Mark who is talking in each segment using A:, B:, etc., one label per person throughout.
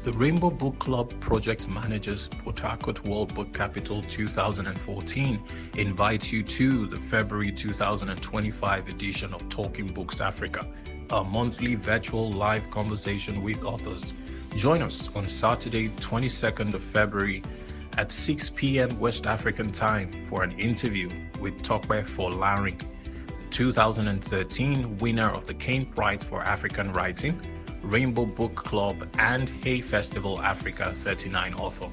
A: The Rainbow Book Club project managers Port Harcourt World Book Capital 2014 invites you to the February 2025 edition of Talking Books Africa, a monthly virtual live conversation with authors. Join us on Saturday, 22nd of February at 6 p.m. West African time for an interview with Tope Folarin, 2013 winner of the Kane Prize for African Writing, Rainbow Book Club, and Hay Festival Africa 39 author.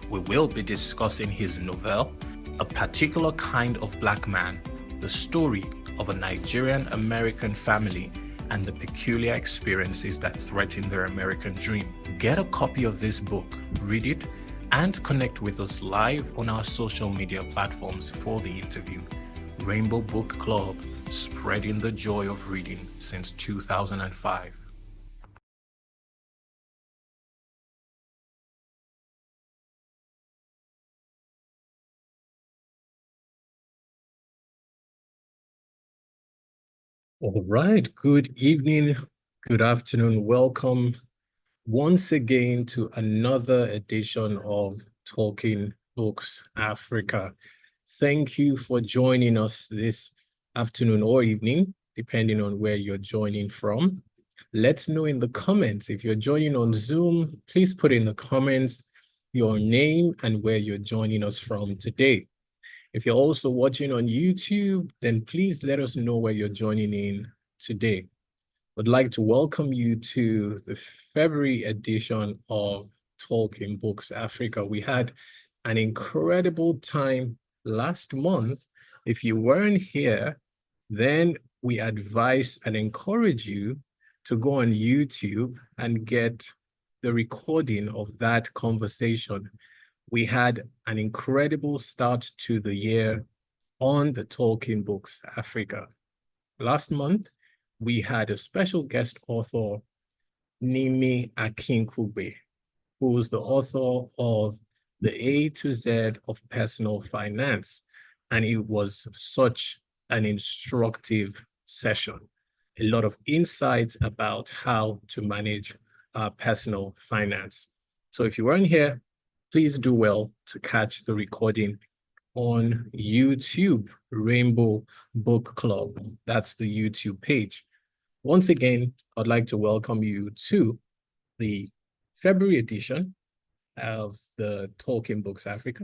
A: We will be discussing his novel, A Particular Kind of Black Man, the story of a Nigerian American family and the peculiar experiences that threaten their American dream. Get a copy of this book, read it, and connect with us live on our social media platforms for the interview. Rainbow Book Club, spreading the joy of reading since 2005. All right, good evening, good afternoon. Welcome once again to another edition of Talking Books Africa. Thank you for joining us this afternoon or evening, depending on where you're joining from. Let's know in the comments. If you're joining on Zoom, please put in the comments your name and where you're joining us from today. If you're also watching on YouTube, then please let us know where you're joining in today. I'd like to welcome you to the February edition of Talking Books Africa. We had an incredible time last month. If you weren't here, then we advise and encourage you to go on YouTube and get the recording of that conversation. We had an incredible start to the year on the Talking Books Africa. Last month, we had a special guest author, Nimi Akinkugbe, who is the author of The A to Z of Personal Finance. And it was such an instructive session. A lot of insights about how to manage personal finance. So if you weren't here, please do well to catch the recording on YouTube, Rainbow Book Club. That's the YouTube page. Once again, I'd like to welcome you to the February edition of the Talking Books Africa,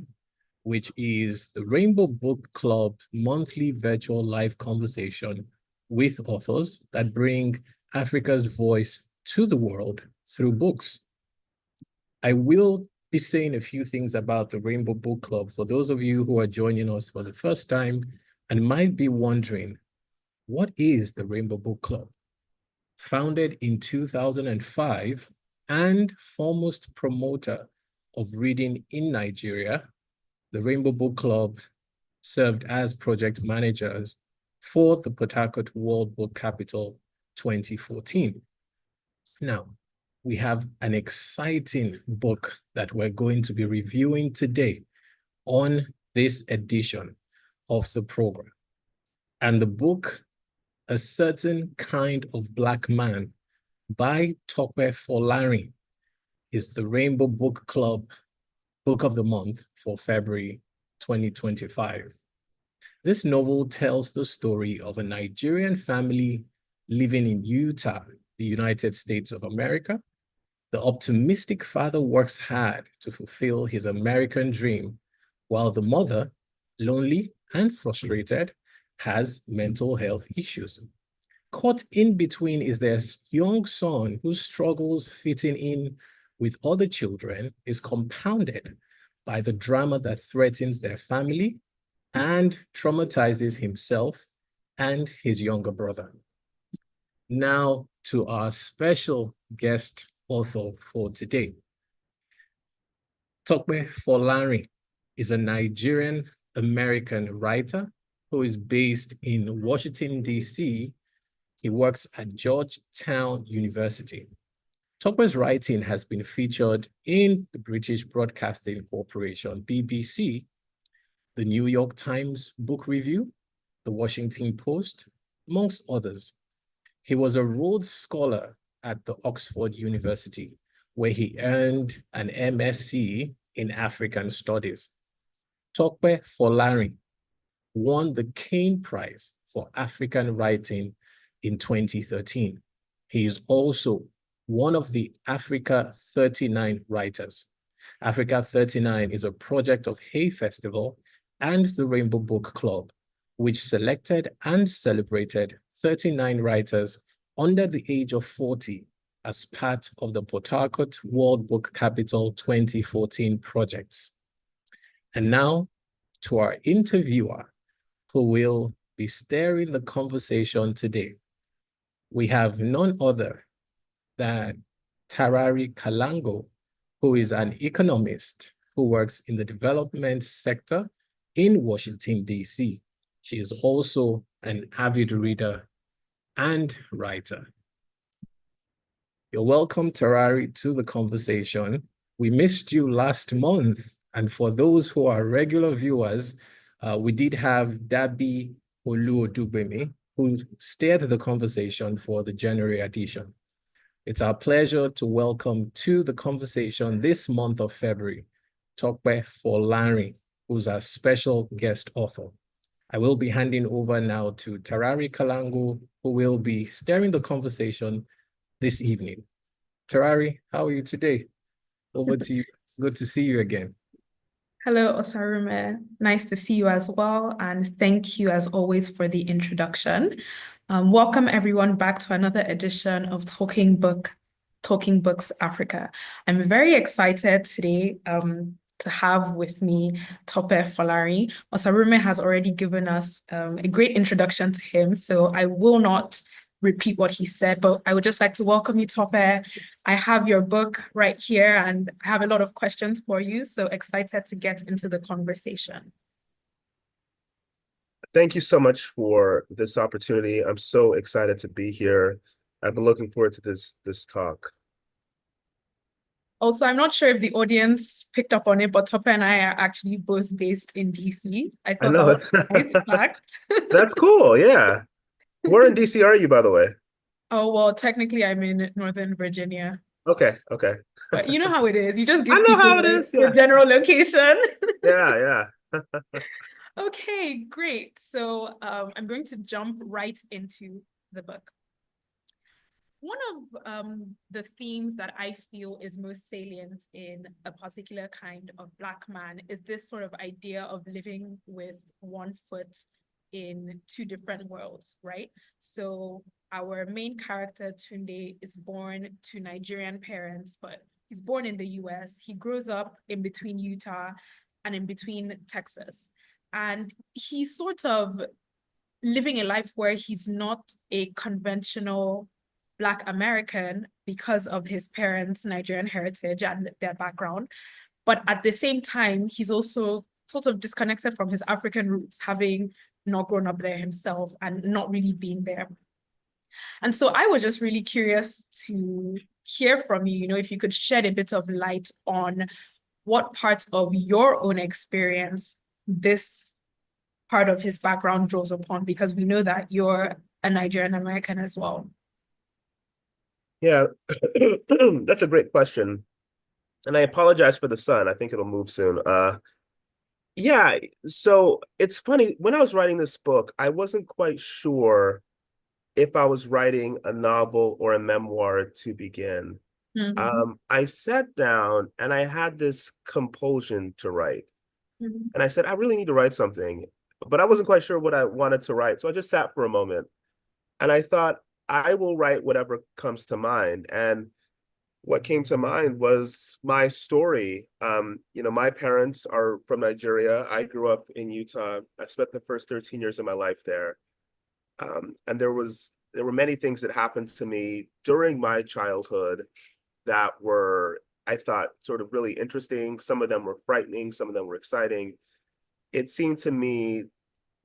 A: which is the Rainbow Book Club monthly virtual live conversation with authors that bring Africa's voice to the world through books. I will be saying a few things about the Rainbow Book Club for those of you who are joining us for the first time and might be wondering, what is the Rainbow Book Club? Founded in 2005 and foremost promoter of reading in Nigeria, the Rainbow Book Club served as project managers for the Port Harcourt World Book Capital 2014. Now, we have an exciting book that we're going to be reviewing today on this edition of the program. And the book, A Certain Kind of Black Man by Tope Folarin, is the Rainbow Book Club Book of the Month for February 2025. This novel tells the story of a Nigerian family living in Utah, the United States of America. The optimistic father works hard to fulfill his American dream, while the mother, lonely and frustrated, has mental health issues. Caught in between is their young son whose struggles fitting in with other children is compounded by the drama that threatens their family and traumatizes himself and his younger brother. Now to our special guest author for today. Tope Folarin is a Nigerian American writer who is based in Washington, D.C. He works at Georgetown University. Tope's writing has been featured in the British Broadcasting Corporation, BBC, the New York Times Book Review, the Washington Post, amongst others. He was a Rhodes Scholar at the Oxford University, where he earned an MSc in African Studies. Tope Folarin won the Kane Prize for African Writing in 2013. He is also one of the Africa 39 writers. Africa 39 is a project of Hay Festival and the Rainbow Book Club, which selected and celebrated 39 writers under the age of 40 as part of the Port Harcourt World Book Capital 2014 projects. And now to our interviewer, who will be steering the conversation today. We have none other than Tarari Kalango, who is an economist who works in the development sector in Washington, D.C. She is also an avid reader and writer. You're welcome, Tarari, to the conversation. We missed you last month, and for those who are regular viewers, we did have Dabi Oluodubemi, who steered the conversation for the January edition. It's our pleasure to welcome to the conversation this month of February, Tope Folarin, who's our special guest author. I will be handing over now to Tarari Kalango, who will be steering the conversation this evening. Tarari, how are you today? Over to you. It's good to see you again.
B: Hello, Osarume. Nice to see you as well. And thank you, as always, for the introduction. Welcome, everyone, back to another edition of Talking Books Africa. I'm very excited today to have with me Tope Folarin. Osarume has already given us a great introduction to him, so I will not repeat what he said, but I would just like to welcome you, Tope. I have your book right here and I have a lot of questions for you, so excited to get into the conversation.
C: Thank you so much for this opportunity. I'm so excited to be here. I've been looking forward to this talk.
B: Also, I'm not sure if the audience picked up on it, but Tope and I are actually both based in DC. I thought that was a nice fact.
C: That's cool, yeah. Where in DC are you, by the way?
B: Oh, well, technically I'm in Northern Virginia.
C: Okay.
B: But you know how it is. You just give
C: I know
B: people
C: how it is, yeah.
B: the general location.
C: Yeah.
B: Okay, great. So I'm going to jump right into the book. One of the themes that I feel is most salient in a particular kind of Black man is this sort of idea of living with one foot in two different worlds, right? So our main character, Tunde, is born to Nigerian parents, but he's born in the US. He grows up in between Utah and in between Texas. And he's sort of living a life where he's not a conventional Black American because of his parents' Nigerian heritage and their background. But at the same time, he's also sort of disconnected from his African roots, having not grown up there himself and not really being there. And so I was just really curious to hear from you, if you could shed a bit of light on what part of your own experience this part of his background draws upon, because we know that you're a Nigerian American as well.
C: Yeah, that's a great question. And I apologize for the sun. I think it'll move soon. Yeah, so it's funny. When I was writing this book, I wasn't quite sure if I was writing a novel or a memoir to begin. I sat down and I had this compulsion to write. And I said, I really need to write something, but I wasn't quite sure what I wanted to write. So I just sat for a moment and I thought, I will write whatever comes to mind. And what came to mind was my story. My parents are from Nigeria. I grew up in Utah. I spent the first 13 years of my life there. And there were many things that happened to me during my childhood that were, I thought, sort of really interesting. Some of them were frightening. Some of them were exciting. It seemed to me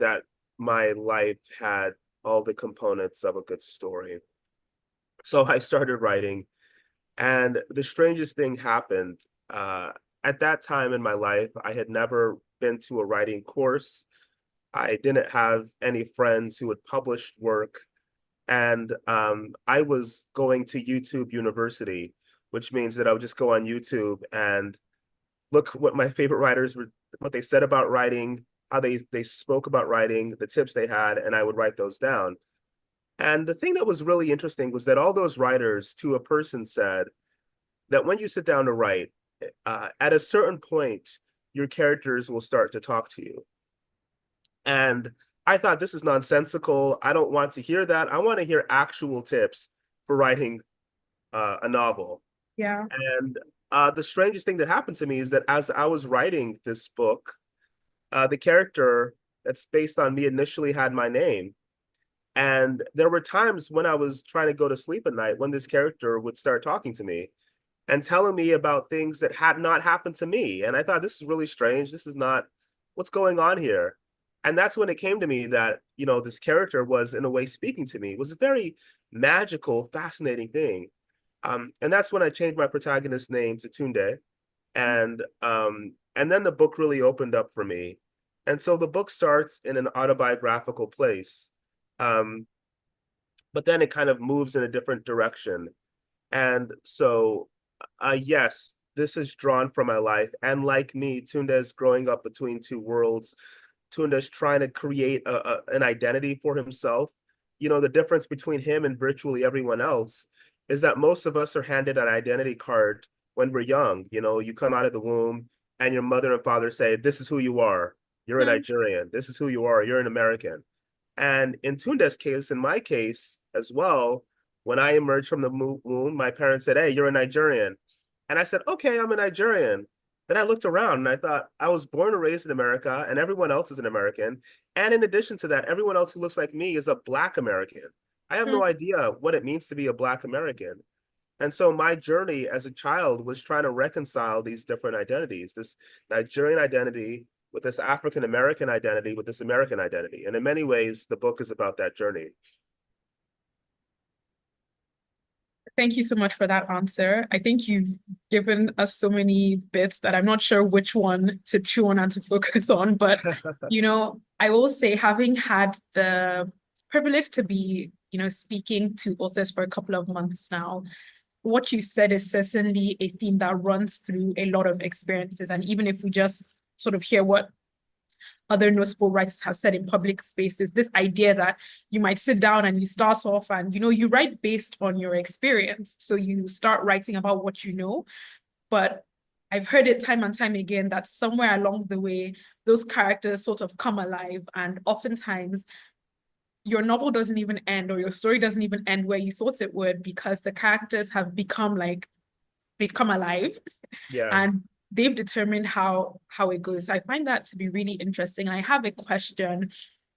C: that my life had all the components of a good story. So I started writing, and the strangest thing happened. At that time in my life, I had never been to a writing course. I didn't have any friends who had published work. And I was going to YouTube University, which means that I would just go on YouTube and look what my favorite writers were, what they said about writing, how they spoke about writing, the tips they had, and I would write those down. And the thing that was really interesting was that all those writers, to a person, said that when you sit down to write, at a certain point, your characters will start to talk to you. And I thought, this is nonsensical. I don't want to hear that. I want to hear actual tips for writing a novel.
B: Yeah.
C: And the strangest thing that happened to me is that as I was writing this book, the character that's based on me initially had my name. And there were times when I was trying to go to sleep at night when this character would start talking to me and telling me about things that had not happened to me. And I thought, this is really strange. This is not what's going on here. And that's when it came to me that, you know, this character was in a way speaking to me. It was a very magical, fascinating thing. And that's when I changed my protagonist's name to Tunde. And then the book really opened up for me. And so the book starts in an autobiographical place. But then it kind of moves in a different direction. And so, yes, this is drawn from my life. And like me, Tunde is growing up between two worlds. Tunde is trying to create an identity for himself. You know, the difference between him and virtually everyone else is that most of us are handed an identity card when we're young. You know, you come out of the womb and your mother and father say, this is who you are. You're a Nigerian. This is who you are. You're an American. And in Tunde's case, in my case as well, when I emerged from the womb, my parents said, hey, you're a Nigerian. And I said, okay, I'm a Nigerian. Then I looked around and I thought, I was born and raised in America and everyone else is an American. And in addition to that, everyone else who looks like me is a Black American. I have no idea what it means to be a Black American. And so my journey as a child was trying to reconcile these different identities, this Nigerian identity with this African American identity, with this American identity. And in many ways, the book is about that journey.
B: Thank you so much for that answer. I think you've given us so many bits that I'm not sure which one to chew on and to focus on. But, you know, I will say, having had the privilege to be, you know, speaking to authors for a couple of months now, what you said is certainly a theme that runs through a lot of experiences. And even if we just sort of hear what other notable writers have said in public spaces, this idea that you might sit down and you start off and, you know, you write based on your experience. So you start writing about what you know. But I've heard it time and time again that somewhere along the way, those characters sort of come alive. And oftentimes, your novel doesn't even end, or your story doesn't even end where you thought it would, because the characters have become like, they've come alive.
C: Yeah.
B: And they've determined how it goes. I find that to be really interesting. I have a question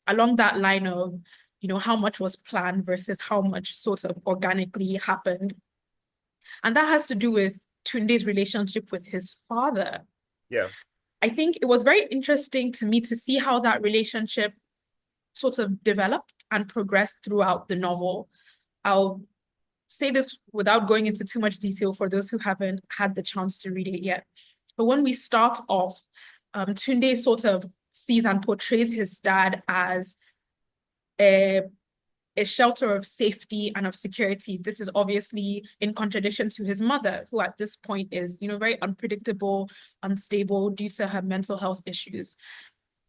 B: along that line of, you know, how much was planned versus how much sort of organically happened. And that has to do with Tunde's relationship with his father.
C: Yeah.
B: I think it was very interesting to me to see how that relationship sort of developed and progressed throughout the novel. I'll say this without going into too much detail for those who haven't had the chance to read it yet. But when we start off, Tunde sort of sees and portrays his dad as a shelter of safety and of security. This is obviously in contradiction to his mother, who at this point is, you know, very unpredictable, unstable due to her mental health issues.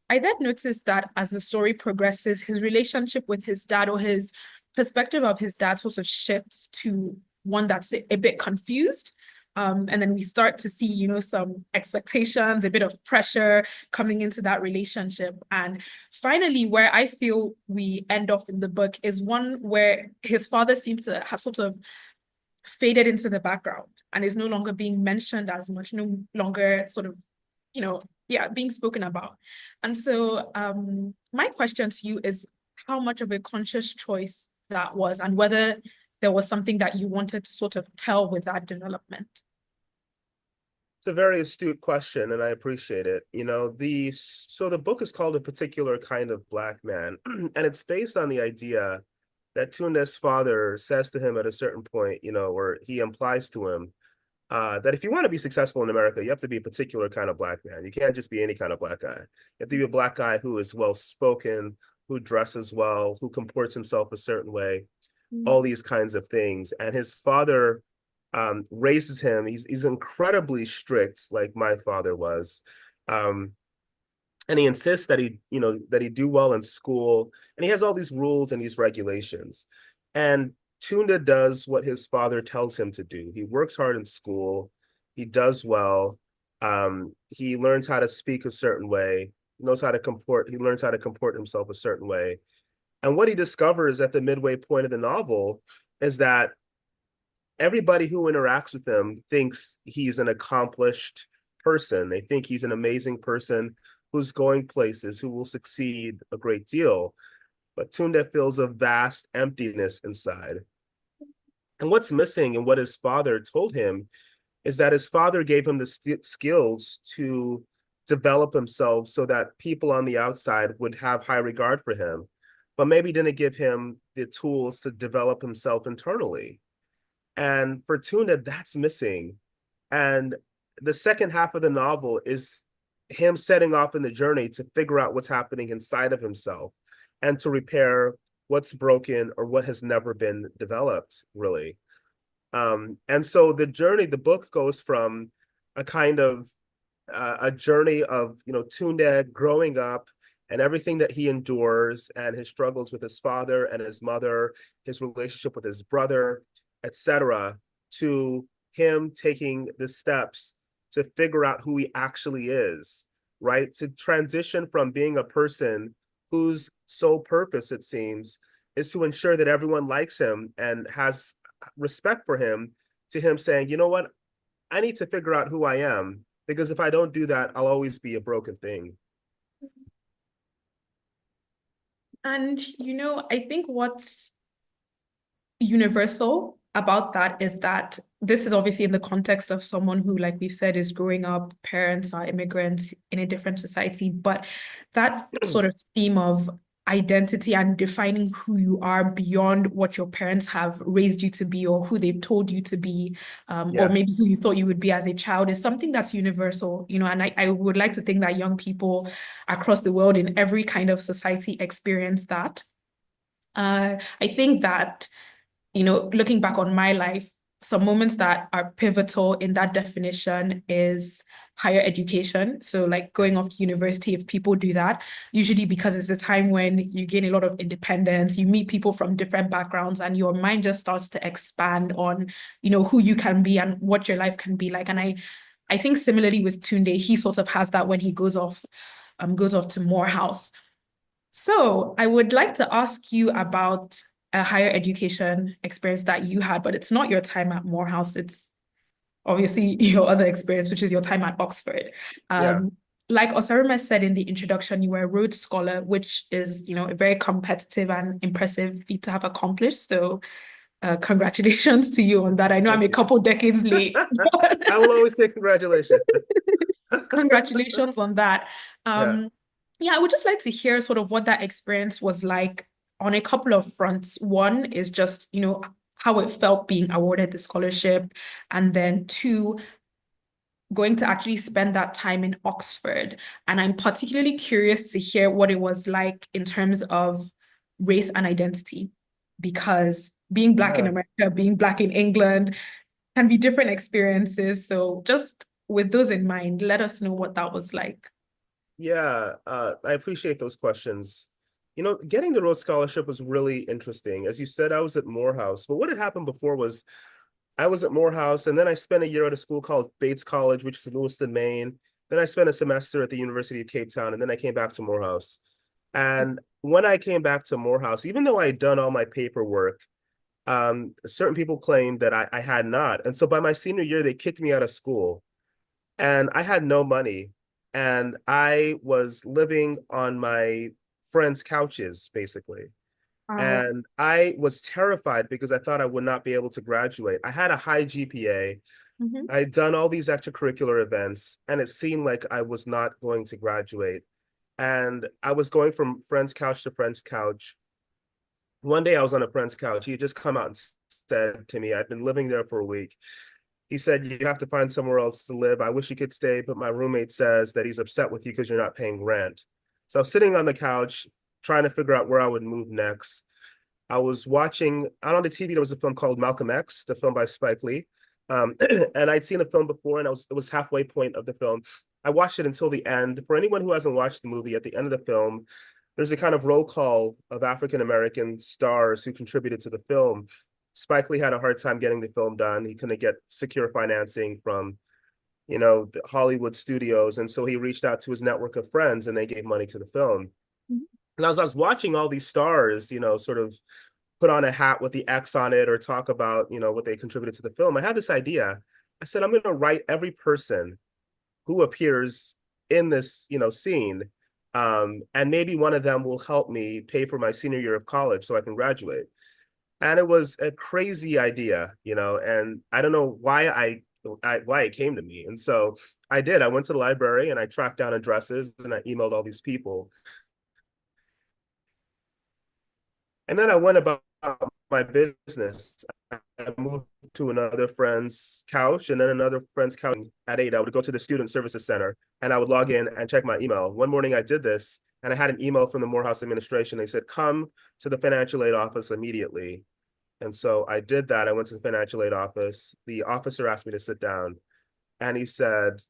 B: I then noticed that as the story progresses, his relationship with his dad, or his perspective of his dad, sort of shifts to one that's a bit confused. And then we start to see, you know, some expectations, a bit of pressure coming into that relationship. And finally, where I feel we end off in the book is one where his father seems to have sort of faded into the background and is no longer being mentioned as much, no longer sort of, you know, being spoken about. And so my question to you is how much of a conscious choice that was, and whether there was something that you wanted to sort of tell with that development.
C: It's a very astute question, and I appreciate it. You know, so the book is called A Particular Kind of Black Man, and it's based on the idea that Tunde's father says to him at a certain point, you know, where he implies to him that if you want to be successful in America, you have to be a particular kind of Black man. You can't just be any kind of Black guy. You have to be a Black guy who is well-spoken, who dresses well, who comports himself a certain way, all these kinds of things. And his father raises him. He's incredibly strict, like my father was. And he insists that he do well in school, and he has all these rules and these regulations. And Tunda does what his father tells him to do. He works hard in school, he does well, he learns how to speak a certain way, he learns how to comport himself a certain way. And what he discovers at the midway point of the novel is that everybody who interacts with him thinks he's an accomplished person. They think he's an amazing person who's going places, who will succeed a great deal. But Tunde feels a vast emptiness inside. And what's missing and what his father told him is that his father gave him the skills to develop himself so that people on the outside would have high regard for him, but maybe didn't give him the tools to develop himself internally. And for Tunda, that's missing. And the second half of the novel is him setting off in the journey to figure out what's happening inside of himself and to repair what's broken or what has never been developed, really. And so the book goes from a kind of a journey of, Tunde growing up and everything that he endures and his struggles with his father and his mother, his relationship with his brother, etc., to him taking the steps to figure out who he actually is, right? To transition from being a person whose sole purpose, it seems, is to ensure that everyone likes him and has respect for him, to him saying, you know what, I need to figure out who I am, because if I don't do that, I'll always be a broken thing.
B: And, I think what's universal about that is that this is obviously in the context of someone who, like we've said, is growing up, parents are immigrants in a different society, but that sort of theme of identity and defining who you are beyond what your parents have raised you to be or who they've told you to be, or maybe who you thought you would be as a child, is something that's universal, and I would like to think that young people across the world in every kind of society experience that. I think that looking back on my life, some moments that are pivotal in that definition is higher education. So like going off to university, if people do that, usually because it's a time when you gain a lot of independence, you meet people from different backgrounds, and your mind just starts to expand on, who you can be and what your life can be like. And I think similarly with Tunde, he sort of has that when he goes off to Morehouse. So I would like to ask you about a higher education experience that you had, but it's not your time at Morehouse. It's obviously your other experience, which is your time at Oxford. Like Osaruma said in the introduction, you were a Rhodes Scholar, which is, a very competitive and impressive feat to have accomplished. So congratulations to you on that. I know I'm a couple decades late.
C: I will always say congratulations.
B: Congratulations on that. Yeah, I would just like to hear sort of what that experience was like on a couple of fronts. One is just, how it felt being awarded the scholarship. And then two, going to actually spend that time in Oxford. And I'm particularly curious to hear what it was like in terms of race and identity, because being Black in America, being Black in England can be different experiences. So just with those in mind, let us know what that was like.
C: Yeah, I appreciate those questions. Getting the Rhodes Scholarship was really interesting. As you said, I was at Morehouse, but what had happened before was I was at Morehouse, and then I spent a year at a school called Bates College, which is in Lewiston, Maine. Then I spent a semester at the University of Cape Town, and then I came back to Morehouse. And when I came back to Morehouse, even though I had done all my paperwork, certain people claimed that I had not. And so by my senior year, they kicked me out of school, and I had no money. And I was living on my friends' couches, basically. And I was terrified because I thought I would not be able to graduate. I had a high GPA. I'd done all these extracurricular events, and it seemed like I was not going to graduate. And I was going from friend's couch to friend's couch. One day I was on a friend's couch. He had just come out and said to me, I'd been living there for a week. He said, you have to find somewhere else to live. I wish you could stay, but my roommate says that he's upset with you because you're not paying rent. So I was sitting on the couch trying to figure out where I would move next. I was watching, out on the TV, there was a film called Malcolm X, the film by Spike Lee. And I'd seen the film before, and it was halfway point of the film. I watched it until the end. For anyone who hasn't watched the movie, at the end of the film, there's a kind of roll call of African American stars who contributed to the film. Spike Lee had a hard time getting the film done. He couldn't get secure financing from, the Hollywood studios, and so he reached out to his network of friends, and they gave money to the film. Mm-hmm. And as I was watching all these stars, sort of put on a hat with the X on it or talk about, what they contributed to the film, I had this idea. I said, I'm going to write every person who appears in this, scene. And maybe one of them will help me pay for my senior year of college so I can graduate. And it was a crazy idea, and I don't know why why it came to me. And so I did. I went to the library and I tracked down addresses and I emailed all these people. And then I went about my business. I moved to another friend's couch, and then another friend's couch. At 8, I would go to the Student Services Center and I would log in and check my email. One morning I did this, and I had an email from the Morehouse administration. They said, come to the financial aid office immediately. And so I did that. I went to the financial aid office. The officer asked me to sit down, and he said,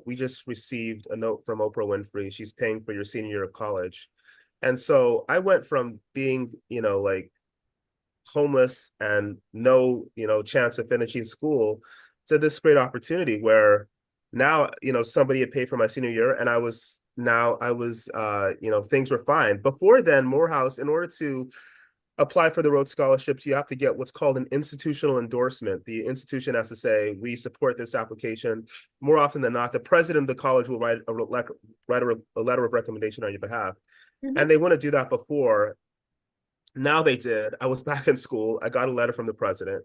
C: we just received a note from Oprah Winfrey. She's paying for your senior year of college. And so I went from being, like homeless and no, chance of finishing school to this great opportunity where now, somebody had paid for my senior year, and things were fine. Before then, Morehouse, in order to apply for the Rhodes Scholarships, you have to get what's called an institutional endorsement. The institution has to say, we support this application. More often than not, the president of the college will write a letter of recommendation on your behalf. Mm-hmm. And they want to do that before. Now they did. I was back in school. I got a letter from the president.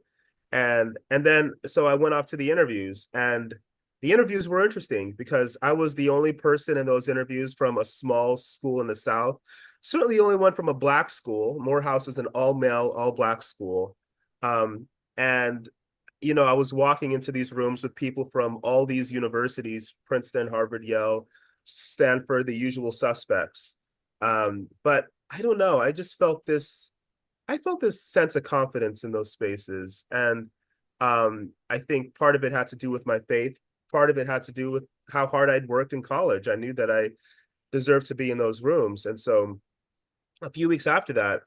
C: And then, so I went off to the interviews, and the interviews were interesting because I was the only person in those interviews from a small school in the South. Certainly the only one from a Black school. Morehouse is an all-male, all-Black school. And, I was walking into these rooms with people from all these universities, Princeton, Harvard, Yale, Stanford, the usual suspects. But I don't know. I felt this sense of confidence in those spaces. And I think part of it had to do with my faith. Part of it had to do with how hard I'd worked in college. I knew that I deserved to be in those rooms. And so a few weeks after that,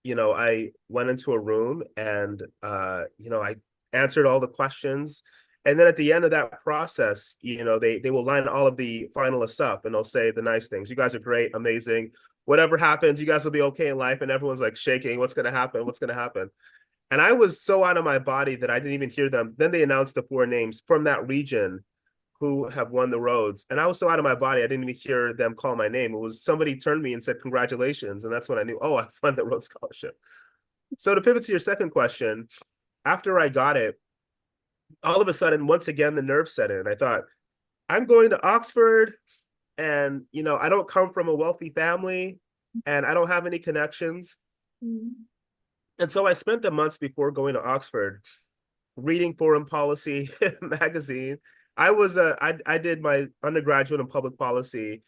C: I went into a room and, I answered all the questions. And then at the end of that process, they will line all of the finalists up and they'll say the nice things. You guys are great, amazing. Whatever happens, you guys will be okay in life. And everyone's like shaking. What's going to happen? What's going to happen? And I was so out of my body that I didn't even hear them. Then they announced the 4 names from that region who have won the Rhodes. And I was so out of my body, I didn't even hear them call my name. It was somebody turned me and said, congratulations. And that's when I knew, oh, I won the Rhodes Scholarship. So to pivot to your second question, after I got it, all of a sudden, once again, the nerves set in. I thought, I'm going to Oxford, and, I don't come from a wealthy family, and I don't have any connections. Mm-hmm. And so I spent the months before going to Oxford reading Foreign Policy magazine. I did my undergraduate in public policy,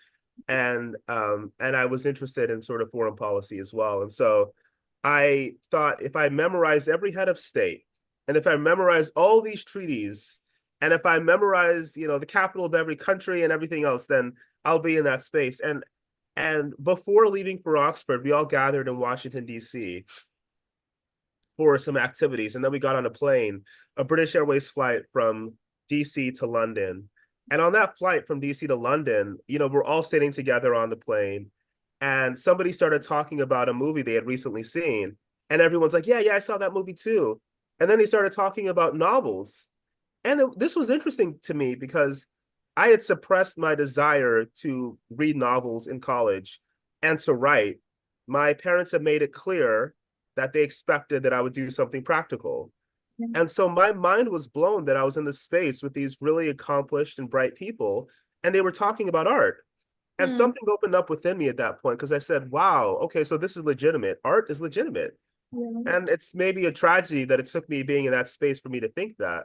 C: and I was interested in sort of foreign policy as well. And so I thought, if I memorize every head of state, and if I memorize all these treaties, and if I memorize, the capital of every country and everything else, then I'll be in that space. And before leaving for Oxford, we all gathered in Washington, D.C. for some activities. And then we got on a plane, a British Airways flight from DC to London. And on that flight from DC to London, we're all sitting together on the plane, and somebody started talking about a movie they had recently seen. And everyone's like, yeah, I saw that movie too. And then they started talking about novels. And this was interesting to me because I had suppressed my desire to read novels in college and to write. My parents had made it clear that they expected that I would do something practical. And so my mind was blown that I was in this space with these really accomplished and bright people, and they were talking about art. And something opened up within me at that point, because I said, wow, okay, so this is legitimate. Art is legitimate. Yeah. And it's maybe a tragedy that it took me being in that space for me to think that.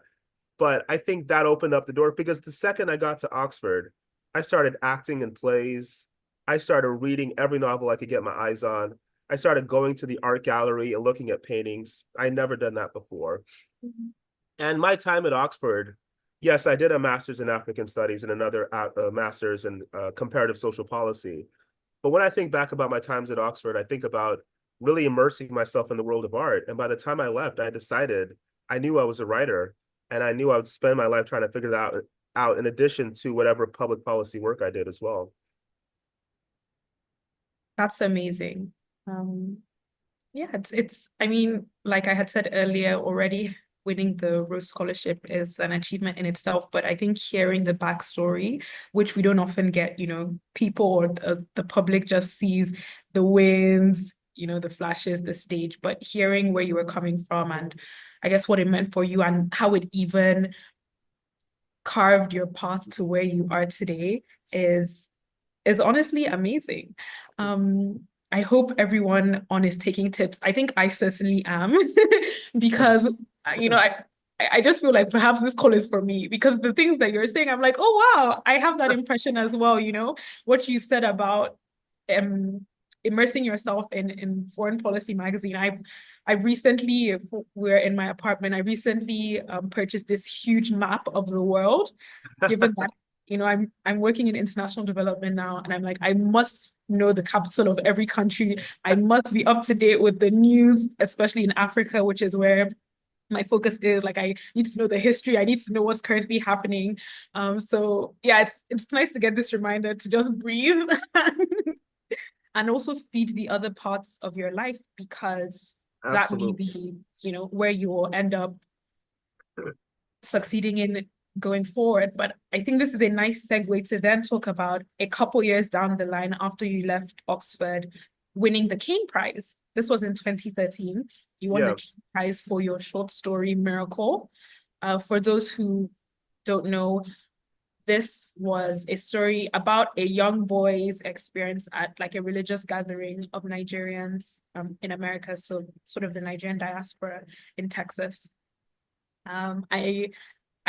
C: But I think that opened up the door, because the second I got to Oxford, I started acting in plays. I started reading every novel I could get my eyes on. I started going to the art gallery and looking at paintings. I'd never done that before. Mm-hmm. And my time at Oxford, yes, I did a master's in African studies and another master's in comparative social policy. But when I think back about my times at Oxford, I think about really immersing myself in the world of art. And by the time I left, I decided I knew I was a writer, and I knew I would spend my life trying to figure that out in addition to whatever public policy work I did as well.
B: That's amazing. Yeah, I mean, like I had said earlier already, winning the Rose Scholarship is an achievement in itself, but I think hearing the backstory, which we don't often get, people or the public just sees the wins, the flashes, the stage, but hearing where you were coming from and I guess what it meant for you and how it even carved your path to where you are today is honestly amazing. I hope everyone on is taking tips. I think I certainly am because I just feel like perhaps this call is for me because the things that you're saying, I'm like, oh wow, I have that impression as well. What you said about immersing yourself in foreign policy magazine. I've recently, we're in my apartment, I recently purchased this huge map of the world, given that I'm working in international development now, and I'm like, I must know the capital of every country. I must be up to date with the news, especially in Africa, which is where my focus is. Like, I need to know the history. I need to know what's currently happening. So yeah, it's nice to get this reminder to just breathe and also feed the other parts of your life because that may
C: Absolutely.
B: be, where you will end up succeeding in going forward. But I think this is a nice segue to then talk about a couple years down the line after you left Oxford, winning the Kane Prize. This was in 2013. You won the Kane Prize for your short story, Miracle. For those who don't know, this was a story about a young boy's experience at like a religious gathering of Nigerians in America, so sort of the Nigerian diaspora in Texas.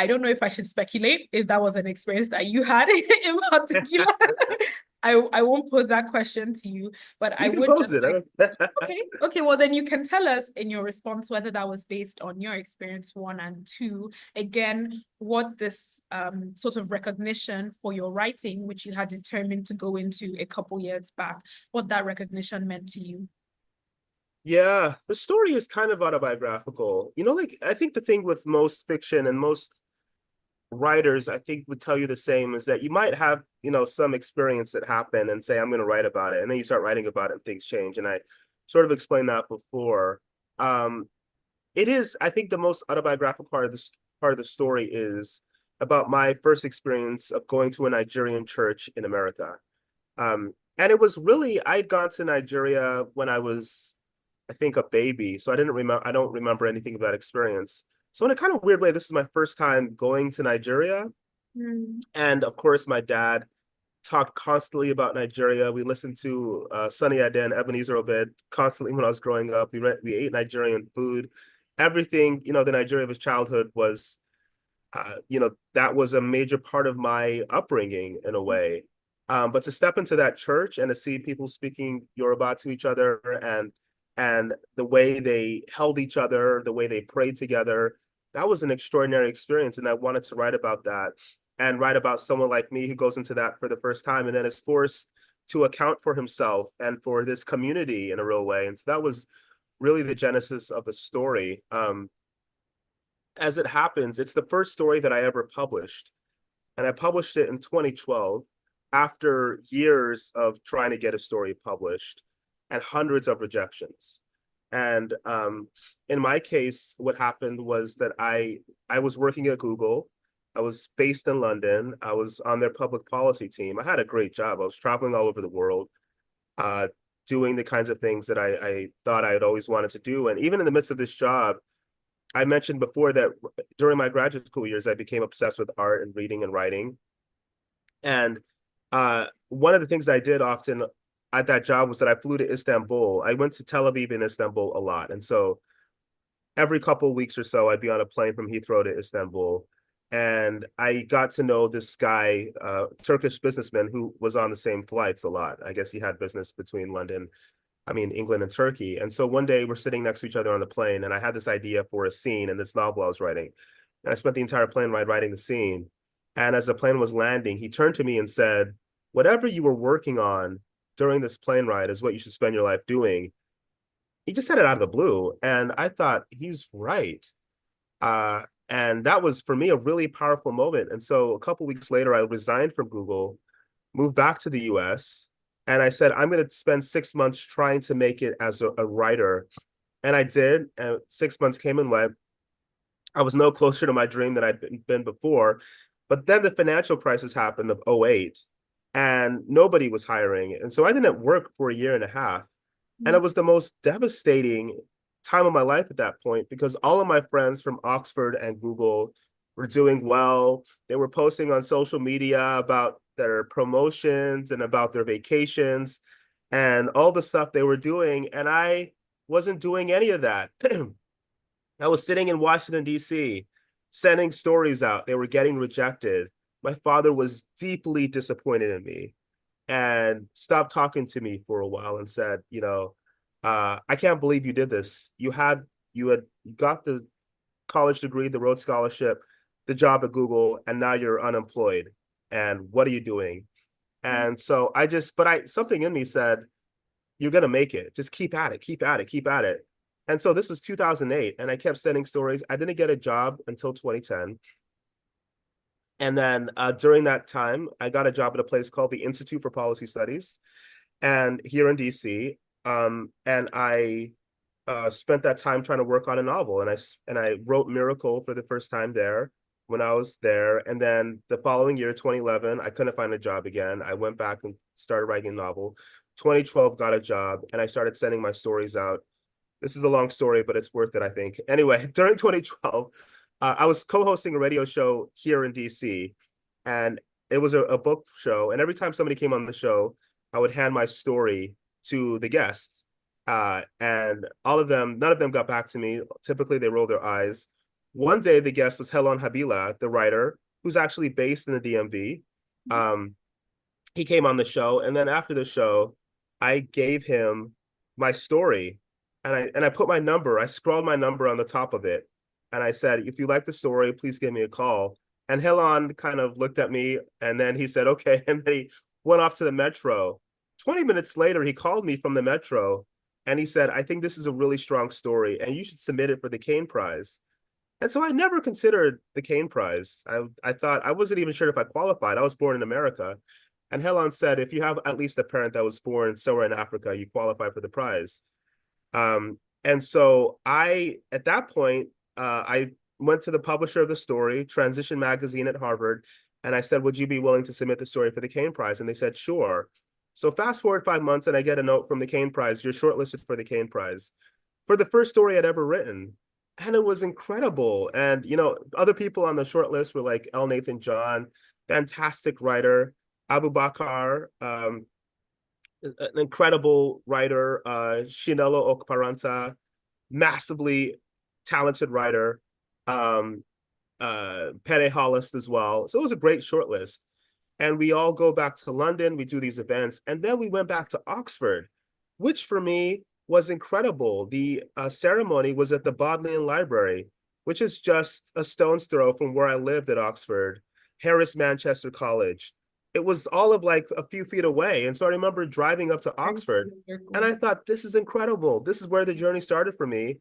B: I don't know if I should speculate if that was an experience that you had in particular. I won't pose that question to you, but I
C: You can
B: would
C: pose
B: just
C: it.
B: okay, well then you can tell us in your response whether that was based on your experience, one, and two, again, what this sort of recognition for your writing, which you had determined to go into a couple years back, what that recognition meant to you.
C: Yeah, the story is kind of autobiographical. Like I think the thing with most fiction and most writers, I think, would tell you the same, is that you might have, some experience that happened and say, I'm going to write about it. And then you start writing about it and things change. And I sort of explained that before. It is, I think, the most autobiographical part of the story is about my first experience of going to a Nigerian church in America. And it was really, I'd gone to Nigeria when I was, I think, a baby. So I don't remember anything of that experience. So in a kind of weird way, this is my first time going to Nigeria. And of course, my dad talked constantly about Nigeria. We listened to Sunny Ade and Ebenezer Obed constantly when I was growing up. We ate Nigerian food. Everything, the Nigeria of his childhood was, that was a major part of my upbringing in a way. But to step into that church and to see people speaking Yoruba to each other and the way they held each other, the way they prayed together, that was an extraordinary experience. And I wanted to write about that and write about someone like me who goes into that for the first time and then is forced to account for himself and for this community in a real way. And so that was really the genesis of the story. As it happens, it's the first story that I ever published. And I published it in 2012 after years of trying to get a story published and hundreds of rejections. And in my case, what happened was that I was working at Google. I was based in London. I was on their public policy team. I had a great job. I was traveling all over the world, doing the kinds of things that I thought I had always wanted to do. And even in the midst of this job, I mentioned before that during my graduate school years, I became obsessed with art and reading and writing. And one of the things I did often at that job was that I flew to Istanbul. I went to Tel Aviv and Istanbul a lot. And so every couple of weeks or so, I'd be on a plane from Heathrow to Istanbul. And I got to know this guy, Turkish businessman who was on the same flights a lot. I guess he had business between England and Turkey. And so one day we're sitting next to each other on the plane and I had this idea for a scene in this novel I was writing. And I spent the entire plane ride writing the scene. And as the plane was landing, he turned to me and said, whatever you were working on during this plane ride is what you should spend your life doing. He just said it out of the blue. And I thought, he's right. And that was, for me, a really powerful moment. And so a couple weeks later, I resigned from Google, moved back to the US, and I said, I'm going to spend 6 months trying to make it as a writer. And I did. And 6 months came and went. I was no closer to my dream than I'd been before. But then the financial crisis happened of '08, and nobody was hiring. And so I didn't work for a year and a half. And it was the most devastating time of my life at that point, because all of my friends from Oxford and Google were doing well. They were posting on social media about their promotions and about their vacations and all the stuff they were doing. And I wasn't doing any of that. I was sitting in Washington, D.C., sending stories out. They were getting rejected. My father was deeply disappointed in me and stopped talking to me for a while and said, I can't believe you did this. You had got the college degree, the Rhodes Scholarship, the job at Google, and now you're unemployed. And what are you doing? And so something in me said, you're going to make it. Just keep at it, keep at it, keep at it. And so this was 2008, and I kept sending stories. I didn't get a job until 2010. And then during that time, I got a job at a place called the Institute for Policy Studies, and here in DC. And I spent that time trying to work on a novel, and I wrote Miracle for the first time there when I was there. And then the following year, 2011, I couldn't find a job again. I went back and started writing a novel. 2012, got a job, and I started sending my stories out. This is a long story, but it's worth it, I think. Anyway, during 2012, I was co-hosting a radio show here in DC, and it was a book show. And every time somebody came on the show, I would hand my story to the guests. And none of them got back to me. Typically, they roll their eyes. One day, the guest was Helon Habila, the writer, who's actually based in the DMV. He came on the show, and then after the show, I gave him my story, and I put my number. I scrawled my number on the top of it, and I said, if you like the story, please give me a call. And Helon kind of looked at me, and then he said, okay, and then he went off to the metro. 20 minutes later, he called me from the metro, and he said, I think this is a really strong story, and you should submit it for the Kane Prize. And so I never considered the Kane Prize. I thought, I wasn't even sure if I qualified. I was born in America. And Helon said, if you have at least a parent that was born somewhere in Africa, you qualify for the prize. And so at that point, I went to the publisher of the story, Transition Magazine at Harvard, and I said, would you be willing to submit the story for the Kane Prize? And they said, sure. So fast forward 5 months, and I get a note from the Kane Prize, you're shortlisted for the Kane Prize, for the first story I'd ever written. And it was incredible. And, other people on the short list were like L. Nathan John, fantastic writer, Abu Bakar, an incredible writer, Shinelo Okparanta, massively talented writer, Pere Hollis as well. So it was a great shortlist. And we all go back to London, we do these events, and then we went back to Oxford, which for me was incredible. The ceremony was at the Bodleian Library, which is just a stone's throw from where I lived at Oxford, Harris Manchester College. It was all of like a few feet away. And so I remember driving up to Oxford, and I thought, this is incredible. This is where the journey started for me.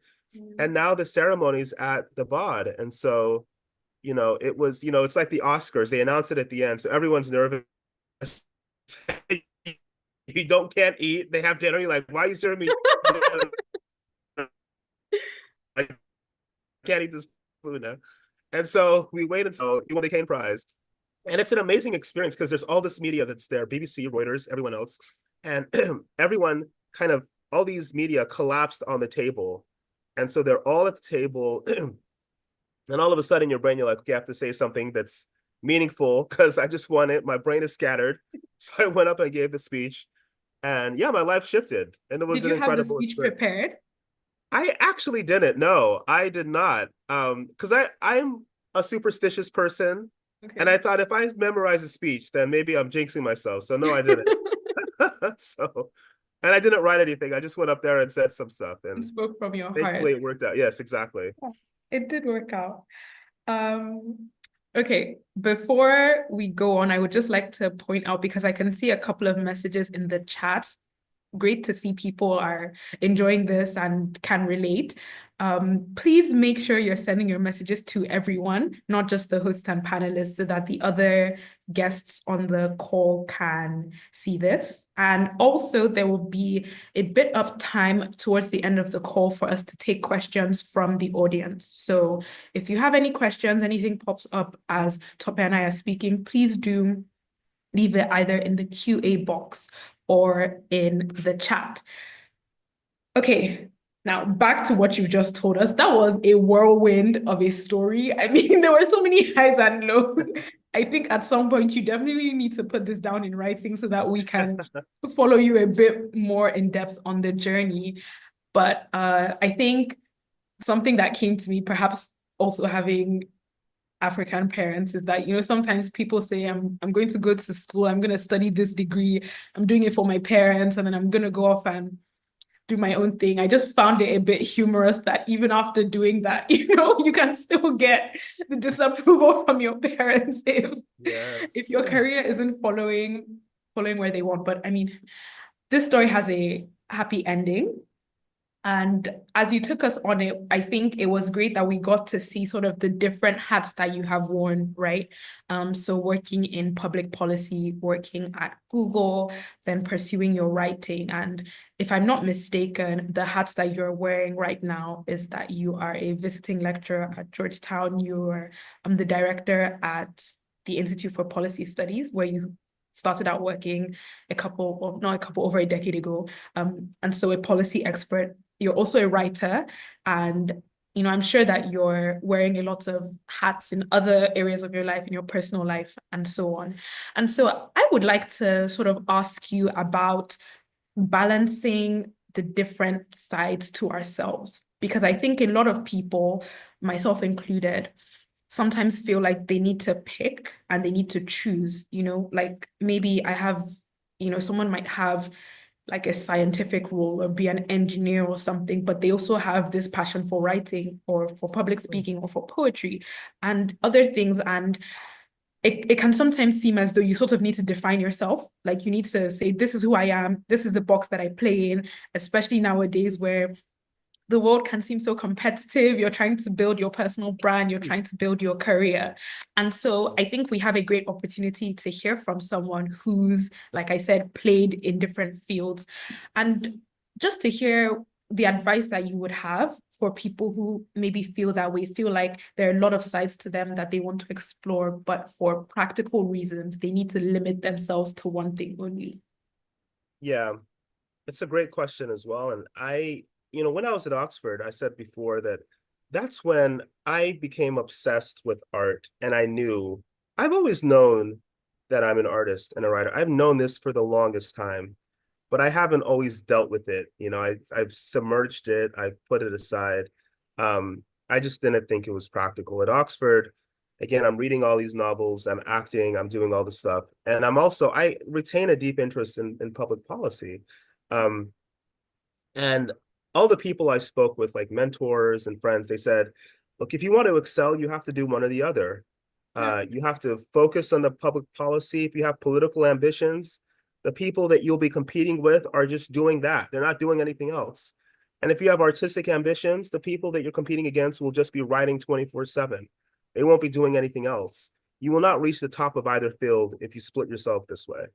C: And now the ceremony's at the Bod. And so, it was, it's like the Oscars. They announce it at the end. So everyone's nervous. You can't eat. They have dinner. You're like, why are you serving me? I can't eat this food now. And so we wait until you won the Kane Prize. And it's an amazing experience because there's all this media that's there, BBC, Reuters, everyone else. And everyone all these media collapsed on the table. And so they're all at the table. And all of a sudden in your brain, you're like, okay, I have to say something that's meaningful because I just won it. My brain is scattered. So I went up and gave the speech. And yeah, my life shifted. And it was an incredible experience.
B: Did you have the speech prepared?
C: I actually didn't. No, I did not. Because I'm a superstitious person. Okay. And I thought if I memorize a speech, then maybe I'm jinxing myself. So no, I didn't. And I didn't write anything. I just went up there and said some stuff. And
B: spoke from your heart.
C: Thankfully it worked out. Yes, exactly.
B: Yeah, it did work out. Um, okay, before we go on, I would just like to point out because I can see a couple of messages in the chat. Great to see people are enjoying this and can relate. Please make sure you're sending your messages to everyone, not just the host and panelists, so that the other guests on the call can see this. And also, there will be a bit of time towards the end of the call for us to take questions from the audience. So if you have any questions, anything pops up as Tope and I are speaking, please do leave it either in the QA box or in the chat. Okay, now back to what you just told us. That was a whirlwind of a story. I mean, there were so many highs and lows. I think at some point you definitely need to put this down in writing so that we can follow you a bit more in depth on the journey. But I think something that came to me, perhaps also having African parents, is that, sometimes people say, I'm going to go to school, I'm going to study this degree, I'm doing it for my parents, and then I'm going to go off and do my own thing. I just found it a bit humorous that even after doing that, you can still get the disapproval from your parents if your career isn't following where they want. But I mean, this story has a happy ending. And as you took us on it, I think it was great that we got to see sort of the different hats that you have worn, right? So working in public policy, working at Google, then pursuing your writing. And if I'm not mistaken, the hats that you're wearing right now is that you are a visiting lecturer at Georgetown. You're the director at the Institute for Policy Studies, where you started out working over a decade ago. And so a policy expert. You're also a writer, and I'm sure that you're wearing a lot of hats in other areas of your life, in your personal life, and so on. And so I would like to sort of ask you about balancing the different sides to ourselves, because I think a lot of people, myself included, sometimes feel like they need to pick and they need to choose, like maybe I have, someone might have like a scientific role or be an engineer or something, but they also have this passion for writing or for public speaking or for poetry and other things. And it can sometimes seem as though you sort of need to define yourself. Like you need to say, this is who I am, this is the box that I play in, especially nowadays where the world can seem so competitive. You're trying to build your personal brand, you're trying to build your career. And so I think we have a great opportunity to hear from someone who's, like I said, played in different fields. And just to hear the advice that you would have for people who maybe feel that way, feel like there are a lot of sides to them that they want to explore, but for practical reasons, they need to limit themselves to one thing only.
C: Yeah, it's a great question as well. And when I was at Oxford, I said before that that's when I became obsessed with art. And I've always known that I'm an artist and a writer. I've known this for the longest time, but I haven't always dealt with it. I've submerged it, I've put it aside. I just didn't think it was practical. At Oxford, again, I'm reading all these novels, I'm acting, I'm doing all this stuff. And I retain a deep interest in public policy. And all the people I spoke with, like mentors and friends, they said, look, if you want to excel, you have to do one or the other. You have to focus on the public policy. If you have political ambitions, the people that you'll be competing with are just doing that. They're not doing anything else. And if you have artistic ambitions, the people that you're competing against will just be writing 24/7. They won't be doing anything else. You will not reach the top of either field if you split yourself this way.